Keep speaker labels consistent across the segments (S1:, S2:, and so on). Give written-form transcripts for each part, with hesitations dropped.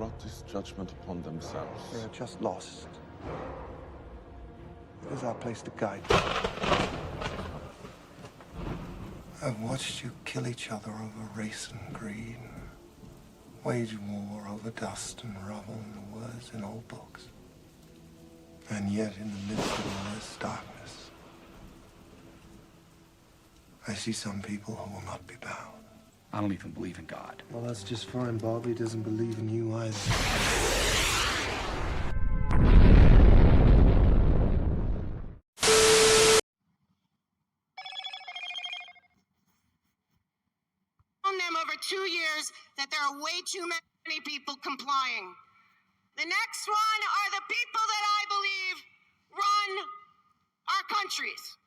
S1: brought this judgment upon themselves.
S2: They are just lost. It is our place to guide. I've watched you kill each other over race and greed. Wage war over dust and rubble and words in old books. And yet, in the midst of all this darkness, I see some people who will not be bound.
S3: I don't even believe in God.
S2: Well, that's just fine. Bobby doesn't believe in you either.
S4: Them over 2 years that there are way too many people complying. The next one are the people that I believe run our countries.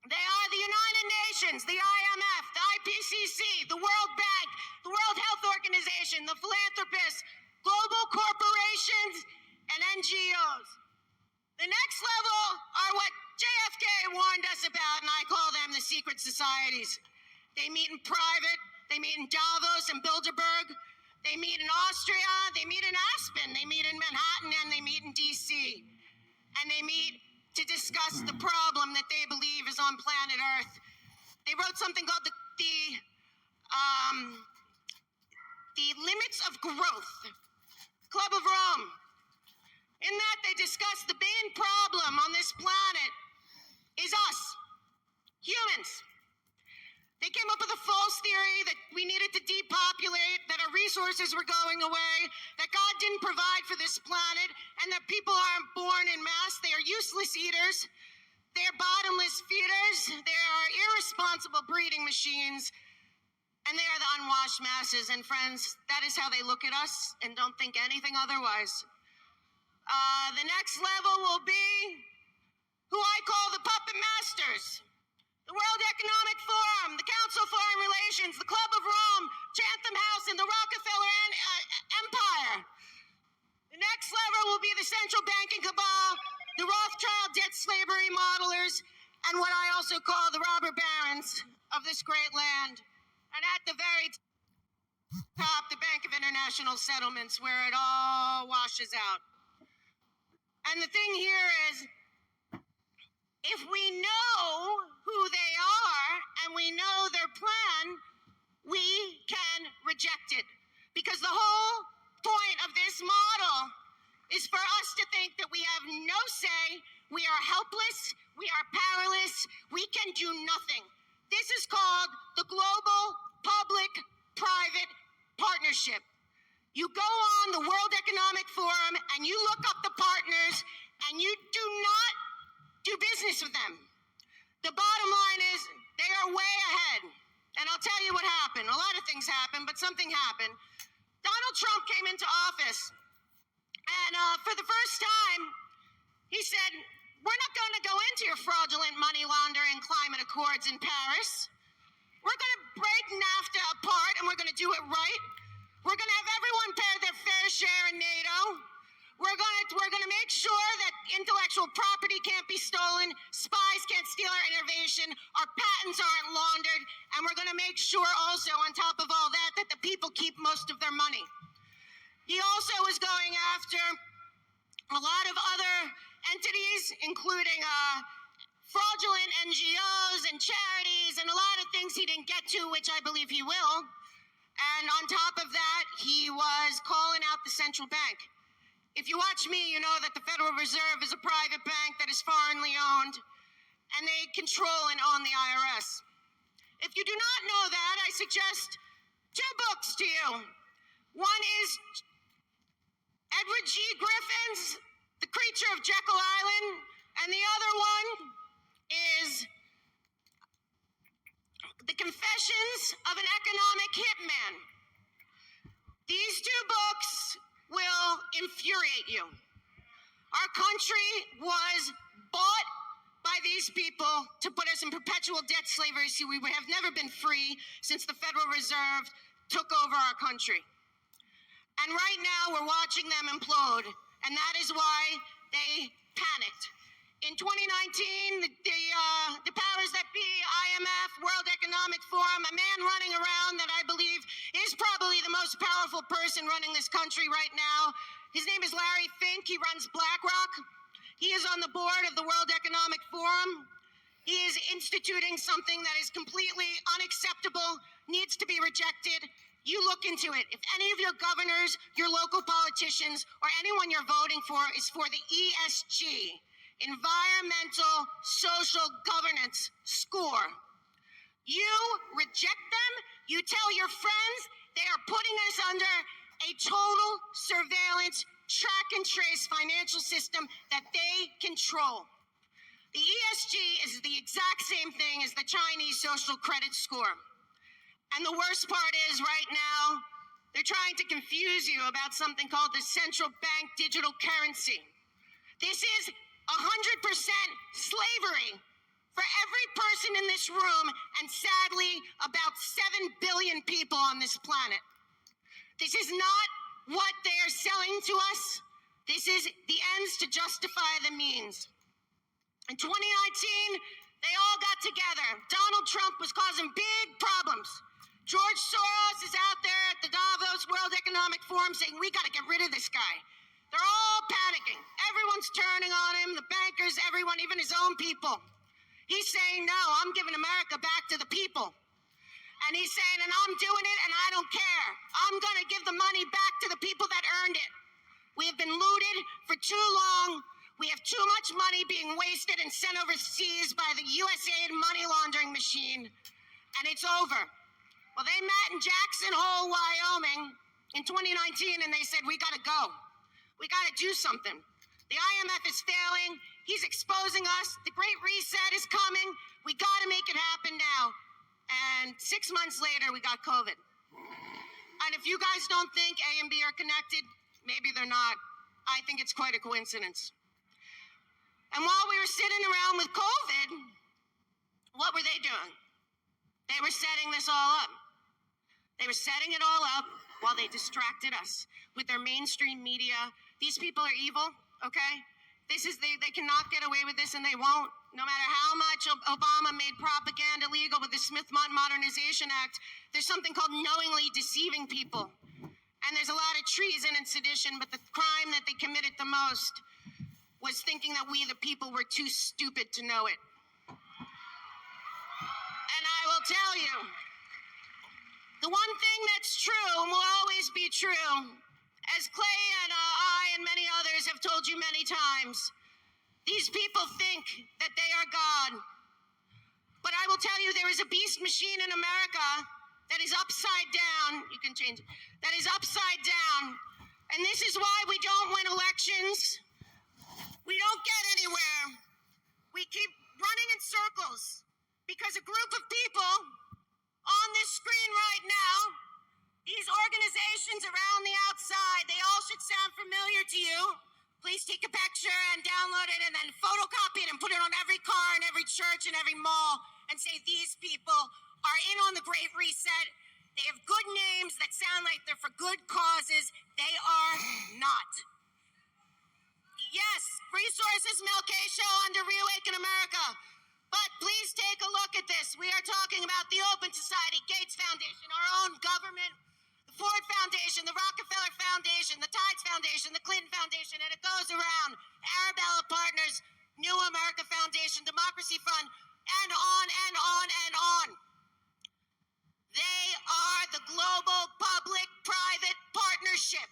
S4: They are the United Nations, the IMF, the IPCC, the World Bank, the World Health Organization, the philanthropists, global corporations, and NGOs. The next level are what JFK warned us about, and I call them the secret societies. They meet in private, they meet in Davos and Bilderberg, they meet in Austria, they meet in Aspen, they meet in Manhattan, and they meet in DC. And they meet to discuss the problem that they believe is on planet Earth. They wrote something called the Limits of Growth, Club of Rome. In that, they discuss the main problem on this planet is us, humans. They came up with a false theory that we needed to depopulate, that our resources were going away, that God didn't provide for this planet, and that people aren't born in mass. They are useless eaters. They are bottomless feeders. They are irresponsible breeding machines. And they are the unwashed masses. And friends, that is how they look at us, and don't think anything otherwise. The next level will be who I call the puppet masters. The World Economic Forum, the Council of Foreign Relations, the Club of Rome, Chatham House, and the Rockefeller Empire. The next level will be the central banking cabal, the Rothschild debt slavery modelers, and what I also call the robber barons of this great land. And at the very top, the Bank of International Settlements, where it all washes out. And the thing here is, if we know who they are and we know their plan, we can reject it. Because the whole point of this model is for us to think that we have no say, we are helpless, we are powerless, we can do nothing. This is called the Global Public-Private Partnership. You go on the World Economic Forum and you look up the partners and you do not do business with them. The bottom line is they are way ahead. And I'll tell you what happened. A lot of things happened, but something happened. Donald Trump came into office, and for the first time, he said, we're not going to go into your fraudulent money laundering climate accords in Paris. We're going to break NAFTA apart, and we're going to do it right. We're going to have everyone pay their fair share in NATO. We're going to make sure that intellectual property can't be stolen, spies can't steal our innovation, our patents aren't laundered, and we're going to make sure also, on top of all that, that the people keep most of their money. He also was going after a lot of other entities, including fraudulent NGOs and charities, and a lot of things he didn't get to, which I believe he will. And on top of that, he was calling out the central bank. If you watch me, you know that the Federal Reserve is a private bank that is foreignly owned, and they control and own the IRS. If you do not know that, I suggest 2 books to you. One is Edward G. Griffin's The Creature of Jekyll Island, and the other one is The Confessions of an Economic Hitman. These 2 books will infuriate you. Our country was bought by these people to put us in perpetual debt slavery, so we have never been free since the Federal Reserve took over our country. And right now we're watching them implode, and that is why they panicked. In 2019, the powers that be, IMF, World Economic Forum, a man running around that I believe is probably the most powerful person running this country right now. His name is Larry Fink. He runs BlackRock. He is on the board of the World Economic Forum. He is instituting something that is completely unacceptable, needs to be rejected. You look into it. If any of your governors, your local politicians, or anyone you're voting for is for the ESG, Environmental Social Governance score, you reject them, you tell your friends they are putting us under a total surveillance, track and trace financial system that they control. The ESG is the exact same thing as the Chinese social credit score. And the worst part is right now, they're trying to confuse you about something called the central bank digital currency. This is 100% slavery for every person in this room, and sadly, about 7 billion people on this planet. This is not what they are selling to us. This is the ends to justify the means. In 2019, they all got together. Donald Trump was causing big problems. George Soros is out there at the Davos World Economic Forum saying, we got to get rid of this guy. They're all panicking. Everyone's turning on him, the bankers, everyone, even his own people. He's saying, no, I'm giving America back to the people. And he's saying, and I'm doing it, and I don't care. I'm going to give the money back to the people that earned it. We have been looted for too long. We have too much money being wasted and sent overseas by the USAID money laundering machine. And it's over. Well, they met in Jackson Hole, Wyoming in 2019, and they said, we got to go. We got to do something. The IMF is failing. He's exposing us. The Great Reset is coming. We got to make it happen now. And 6 months later, we got COVID. And if you guys don't think A and B are connected, maybe they're not. I think it's quite a coincidence. And while we were sitting around with COVID, what were they doing? They were setting this all up. They were setting it all up while they distracted us with their mainstream media. These people are evil, okay? They cannot get away with this, and they won't. No matter how much Obama made propaganda legal with the Smith Modernization Act, there's something called knowingly deceiving people. And there's a lot of treason and sedition, but the crime that they committed the most was thinking that we, the people, were too stupid to know it. And I will tell you, the one thing that's true and will always be true, as Clay and I and many others have told you many times, these people think that they are God. But I will tell you, there is a beast machine in America that is upside down. You can change it. That is upside down. And this is why we don't win elections. We don't get anywhere. We keep running in circles because a group of people on this screen right now, these organizations around the outside, they all should sound familiar to you. Please take a picture and download it and then photocopy it and put it on every car and every church and every mall and say these people are in on the Great Reset. They have good names that sound like they're for good causes. They are not. Yes, Resources Milk Show under Reawaken America. But please take a look at this. We are talking about the Open Society, Gates Foundation, our own government, the Ford Foundation, the Rockefeller Foundation, the Tides Foundation, the Clinton Foundation, and it goes around. Arabella Partners, New America Foundation, Democracy Fund, and on and on and on. They are the global public-private partnership.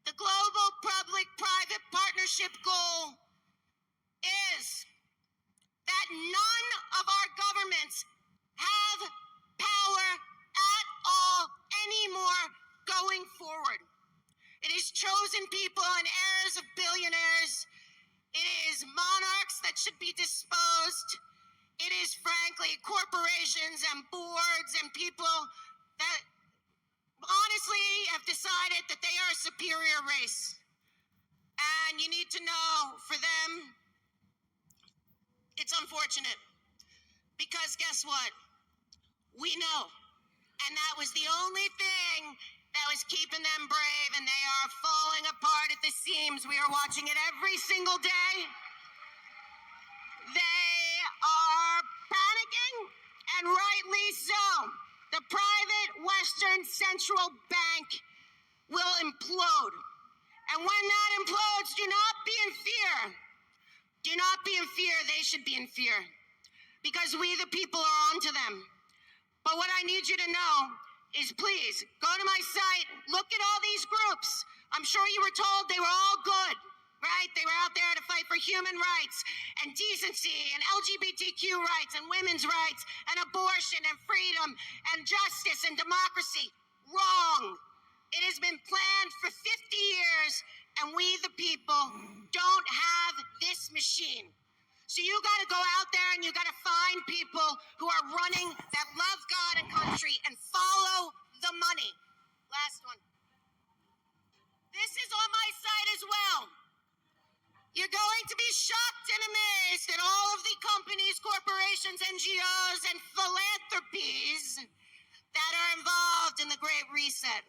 S4: The global public-private partnership goal is that none of our governments have power at all anymore going forward. It is chosen people and heirs of billionaires. It is monarchs that should be disposed. It is, frankly, corporations and boards and people that honestly have decided that they are a superior race. And you need to know, for them, it's unfortunate. Because guess what? We know. And that was the only thing that was keeping them brave, and they are falling apart at the seams. We are watching it every single day. and rightly so. The private Western Central Bank will implode. And when that implodes, do not be in fear. Do not be in fear. They should be in fear. Because we, the people, are onto them. But what I need you to know is please go to my site, look at all these groups. I'm sure you were told they were all good, right? They were out there to fight for human rights and decency and LGBTQ rights and women's rights and abortion and freedom and justice and democracy. Wrong. It has been planned for 50 years, and we, the people, don't have this machine. So you got to go out there and you got to find people who are running that love God and country and follow the money. Last one. This is on my site as well. You're going to be shocked and amazed at all of the companies, corporations, NGOs, and philanthropies that are involved in the Great Reset.